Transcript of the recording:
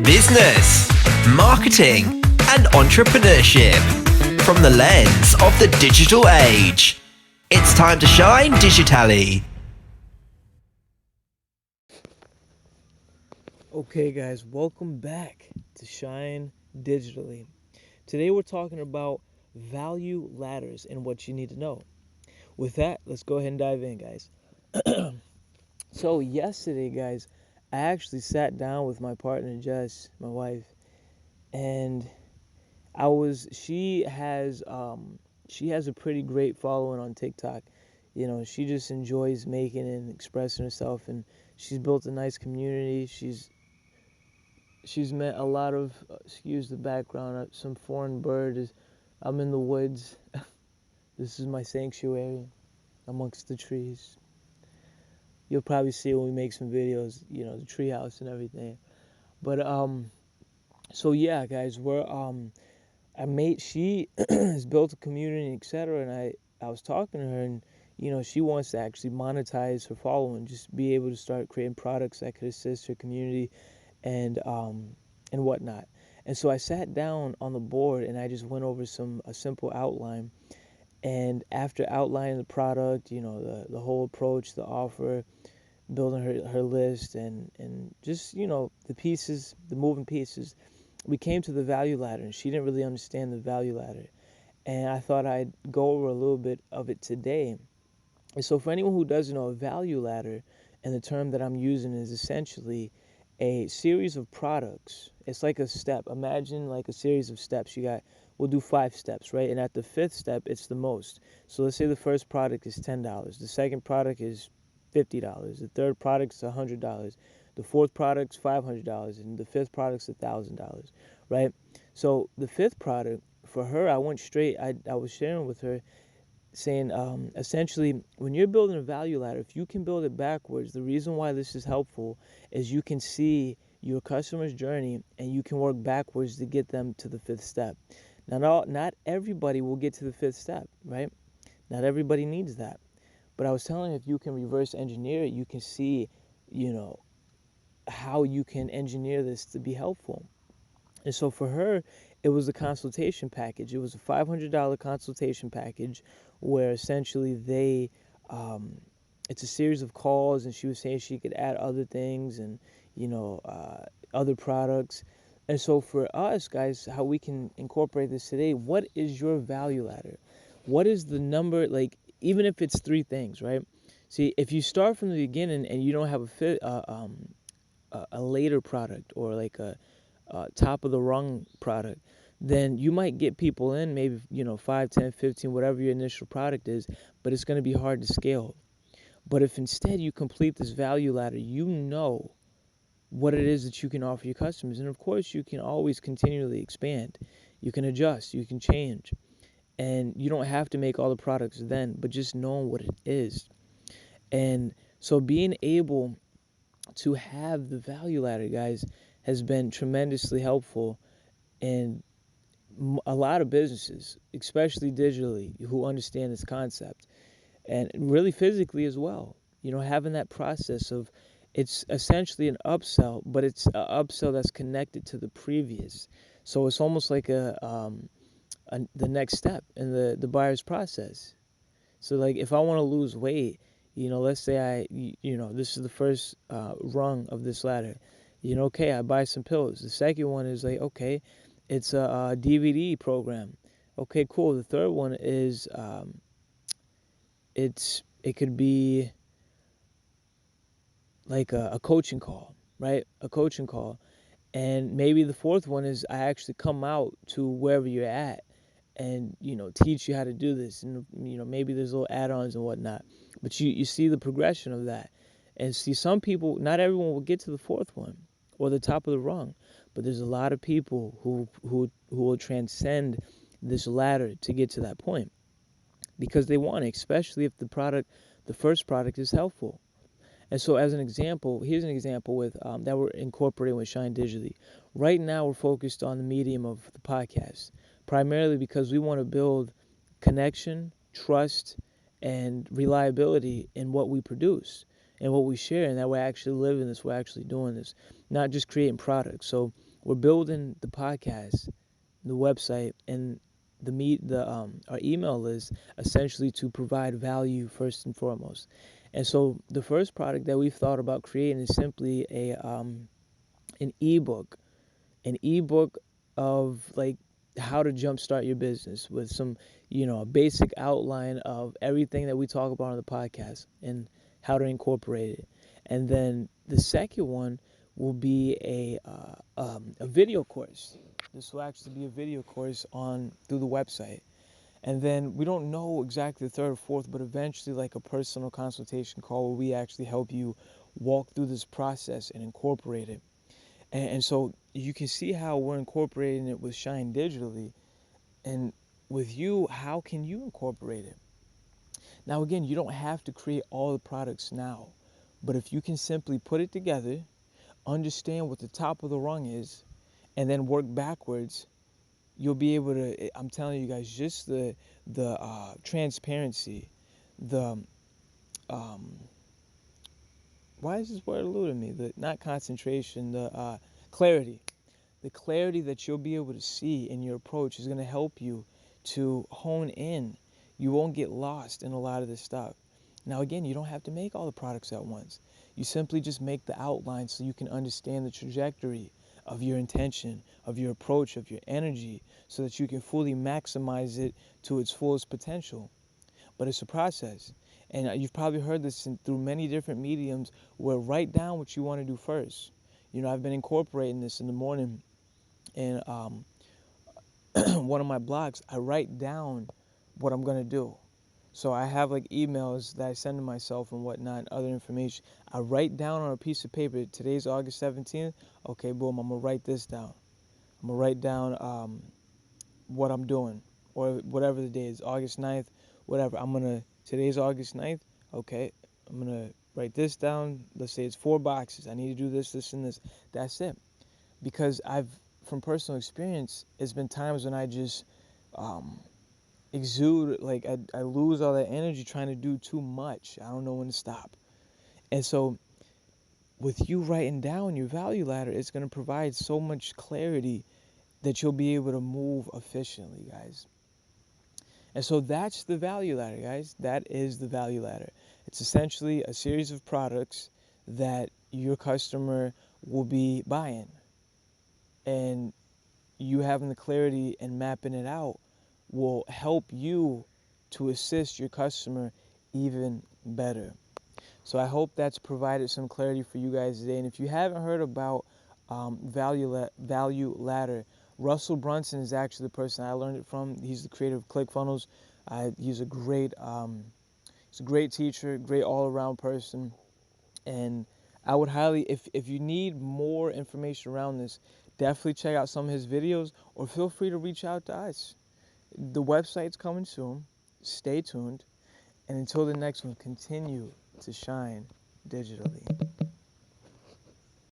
Business, marketing, and entrepreneurship from the lens of the digital age. It's time to shine digitally. Okay, guys, welcome back to Shine Digitally. Today we're talking about value ladders and what you need to know. With that, let's go ahead and dive in, guys. So, yesterday, guys, I actually sat down with my partner, Jess, my wife, and she has a pretty great following on TikTok. You know, she just enjoys making and expressing herself, and she's built a nice community. She's met a lot of, excuse the background, some foreign bird. I'm in the woods. This is my sanctuary amongst the trees. You'll probably see when we make some videos, you know, the treehouse and everything. But so yeah, guys, she has built a community, etc. And I was talking to her, and you know, she wants to actually monetize her following, just be able to start creating products that could assist her community and whatnot. And so I sat down on the board and I just went over a simple outline. And after outlining the product, you know, the whole approach, the offer, building her list, and just, you know, the moving pieces, we came to the value ladder, and she didn't really understand the value ladder. And I thought I'd go over a little bit of it today. And so for anyone who doesn't know, a value ladder, and the term that I'm using is essentially a series of products. It's like a step. Imagine like a series of steps. We'll do 5 steps, right? And at the 5th step, it's the most. So let's say the first product is $10. The second product is $50. The third product is $100. The fourth product's $500, and the fifth product's $1,000, right? So the 5th product, for her, I went straight. I was sharing with her, saying essentially, when you're building a value ladder, if you can build it backwards, the reason why this is helpful is you can see your customer's journey and you can work backwards to get them to the 5th step. Now, not everybody will get to the 5th step, right? Not everybody needs that. But I was telling you, if you can reverse engineer it, you can see, you know, how you can engineer this to be helpful. And so for her, it was a consultation package. It was a $500 consultation package where essentially it's a series of calls, and she was saying she could add other things and, you know, other products. And so for us, guys, how we can incorporate this today, what is your value ladder? What is the number, like, even if it's 3 things, right? See, if you start from the beginning and you don't have a later product, or like a top of the rung product, then you might get people in, maybe, you know, 5, 10, 15, whatever your initial product is, but it's going to be hard to scale. But if instead you complete this value ladder, you know what it is that you can offer your customers. And of course, you can always continually expand. You can adjust, you can change. And you don't have to make all the products then, but just knowing what it is. And so being able to have the value ladder, guys, has been tremendously helpful in a lot of businesses, especially digitally, who understand this concept, and really physically as well. You know, having that process of, it's essentially an upsell, but it's an upsell that's connected to the previous. So it's almost like the next step in the buyer's process. So like, if I want to lose weight, you know, let's say you know, this is the first rung of this ladder. You know, okay, I buy some pills. The second one is like, okay, it's a DVD program. Okay, cool. The third one is it could be like a coaching call, right? A coaching call. And maybe the fourth one is I actually come out to wherever you're at and, you know, teach you how to do this. And, you know, maybe there's little add-ons and whatnot. But you see the progression of that. And see, some people, not everyone will get to the fourth one or the top of the rung. But there's a lot of people who will transcend this ladder to get to that point because they want it, especially if the first product is helpful. And so as an example, here's an example with that we're incorporating with Shine Digitally. Right now, we're focused on the medium of the podcast, primarily because we want to build connection, trust, and reliability in what we produce. and what we share, and that we're actually living this, we're actually doing this, not just creating products. So we're building the podcast, the website, and our email list, essentially to provide value first and foremost. And so the first product that we've thought about creating is simply an ebook, an ebook of like how to jumpstart your business with some, a basic outline of everything that we talk about on the podcast and how to incorporate it. And then the second one will be a video course. This will actually be a video course on through the website. And then we don't know exactly the third or fourth, but eventually like a personal consultation call where we actually help you walk through this process and incorporate it. And so you can see how we're incorporating it with Shine digitally. And with you, how can you incorporate it? Now, again, you don't have to create all the products now. But if you can simply put it together, understand what the top of the rung is, and then work backwards, you'll be able to, I'm telling you guys, just the transparency, the, um, why is this word eluding me? The, not concentration, the clarity. The clarity that you'll be able to see in your approach is going to help you to hone in. You won't get lost in a lot of this stuff. Now, again, you don't have to make all the products at once. You simply just make the outline so you can understand the trajectory of your intention, of your approach, of your energy, so that you can fully maximize it to its fullest potential. But it's a process. And you've probably heard this through many different mediums where write down what you want to do first. I've been incorporating this in the morning in one of my blogs. I write down what I'm going to do. So I have like emails that I send to myself and whatnot, and other information. I write down on a piece of paper, today's August 17th. Okay, boom, I'm going to write this down. I'm going to write down what I'm doing, or whatever the day is, August 9th, whatever. Today's August 9th. Okay, I'm going to write this down. Let's say it's 4 boxes. I need to do this, this, and this. That's it. Because from personal experience, it's been times when I just exude, like I lose all that energy trying to do too much. I don't know when to stop. And so with you writing down your value ladder, it's going to provide so much clarity that you'll be able to move efficiently, guys. And so that's the value ladder, guys. That is the value ladder. It's essentially a series of products that your customer will be buying. And you having the clarity and mapping it out will help you to assist your customer even better. So I hope that's provided some clarity for you guys today. And if you haven't heard about value ladder, Russell Brunson is actually the person I learned it from. He's the creator of ClickFunnels. He's a great teacher, great all-around person. And I would highly, if you need more information around this, definitely check out some of his videos, or feel free to reach out to us. The website's coming soon. Stay tuned. And until the next one, continue to shine digitally.